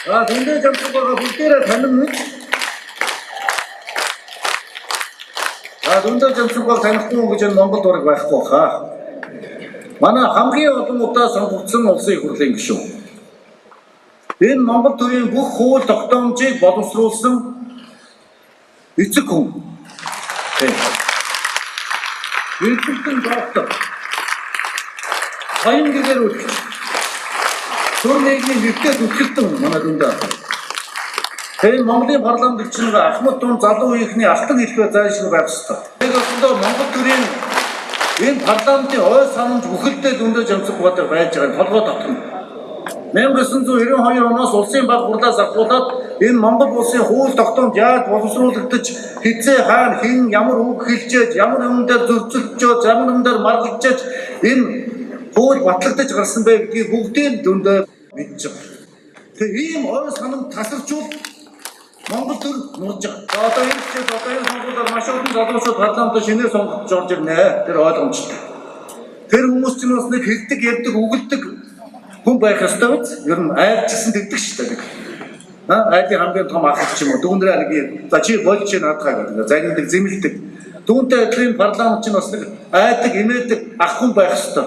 дэндээ жамсаг байгаа бүгдээрээ танин мэд. Дэндээ жамсаг баг танихгүй гэж энэ Монгол дураг байхгүй хаа. Манай хамгийн олон удаа сонгогдсон улсын их хурлын гишүүн. Энэ Монгол төрийн бүх хууль тогтоомжийг боловсруулсан эцэг хүн. Үйлдвэрийн доктор. Хаян гэгээр үлдэх. Түр нийгмийн нэгдээд үлдэлтэн манай дүндээ. Энэ Монголын парламент чинь Ахмад Тун залуу үеийнхний алтан хэлбэр зайлшгүй байх ёстой. Тэгэхээр Монгол төрийн энэ парламентын ой санамж бүхэлдээ дүндээ жамсаг бодог байж байгаа толгой татна. 1992 оноос улсын баг хурлаас ахуулаад энэ Монгол улсын хууль тогтоомж яаж боловсруулагдаж хизээ хаана хэн ямар үг хэлжээж ямар юм дээр зөрчилдөж ямар юм дээр маргалжээж энэ хууль батлагдаж гарсан бэ гэдгийг бүгдийг дүндээ мэдж байгаа. Тэгээ ийм ой санамж тасарчул Монгол төр нурж байгаа. Одоо энэ сонгуулиар маш олон залуучууд парламентод шинээр сонгогдож орж ирнэ. Тэр ойлгомжтой. Тэр хүмүүс чинь бас нэг хэлдэг, ярьдаг, үгэлдэг хүн байх ёстой биз? Ер нь айд гэсэн тэгдэг шүү дээ. Айдын хамгийн том ах ч юм уу. Дүүнрээ нэг за чи болж чи наадгаа гэдэг. Загнадаг, зэмлдэг. Дүүнтэй адилхан парламент чинь бас нэг айдаг, имээдэг ах хүн байх ёстой.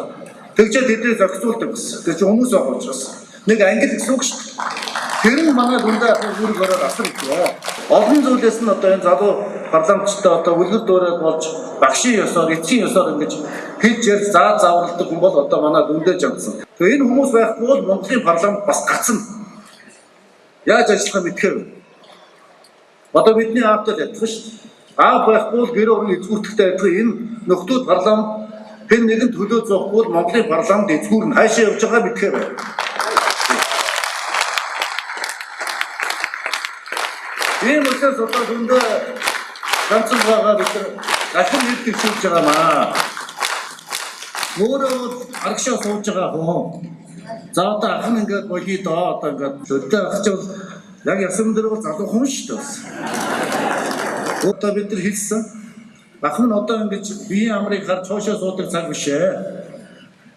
Тэгжээ тэдний зохицуулдаг гэсэн. Тэр чинь хүмүүс байх учраас. Нэг англи гэсэн үг шүү дээ. Тэр нь манай дүндээ үүрэг ороод асар их байна. Олон зүйлээс нь одоо энэ залуу парламентчтай одоо үлгэр дуурайд болж багшийн ёсоор, эцсийн ёсоор ингэж хийж ярь зааварладаг хүн бол одоо манай дүндээ жамсан. Тэгээ энэ хүмүүс байхгүй бол Монголын парламент бас гацна. Яаж ажиллах вэ мэдхээр. Одоо бидний аавтай адилхан шүү дээ. Аав байхгүй бол гэр орон эзгүүртэгтэй адилхан энэ нөхдүүд парламент хэн нэгэн төлөө зоохгүй бол Монголын парламент эзгүүр нь хаашаа явж байгаа мэдхээр. Ийм учраас одоо дүндээ ганцхан байгаа бид нар дахин нэг төвшүүлж байгаа маа. Өөрөө аргашаа сууж байгаа хүн. За одоо ах нь ингээд болий доо одоо ингээд өдөө ахч бол яг ясам дээр бол залуу хүн шүү дээ. Одоо бид нар хэлсэн. Ах нь одоо ингээд биеийн амрыг харж хоошоо суудаг цаг биш ээ.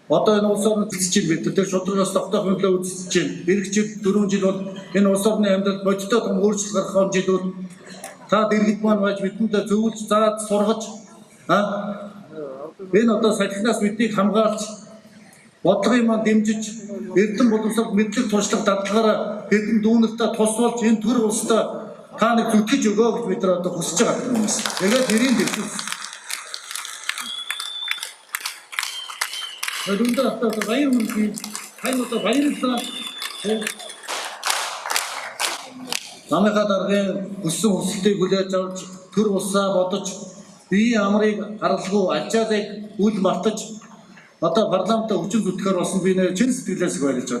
Одоо энэ улс орны зэвсэж бид тэр шударгаас тогтоох хөндлөө үзэж байна. Ирэх жил 4 жил бол энэ улс орны амьдралд бодиттой том өөрчлөлт гарах хэмжээдүүд та дэргэд маань байж бидэндээ зөвлөж заад сургаж энэ одоо салхинаас биднийг хамгаалж бодлогын маань дэмжиж эрдэм боловсрол мэдлэг туршлага дадлагаараа хэдэн дүүнэртээ тус болж энэ төр улстай та нэг зүтгэж өгөө гэж бид нар одоо хүсэж байгаа юм байна. Тэгээд тэрийн дэвшил Өдөртөө одоо баяр хүнтэй тань одоо баярлалаа. Намайга даргын хүссэн хүсэлтийг хүлээж авч төр улсаа бодож биеийн амрыг гаргалгүй ачаалыг үл мартаж одоо парламентаа хүчин зүтгэхээр болсон би нэр чин сэтгэлээс баярлаж байна.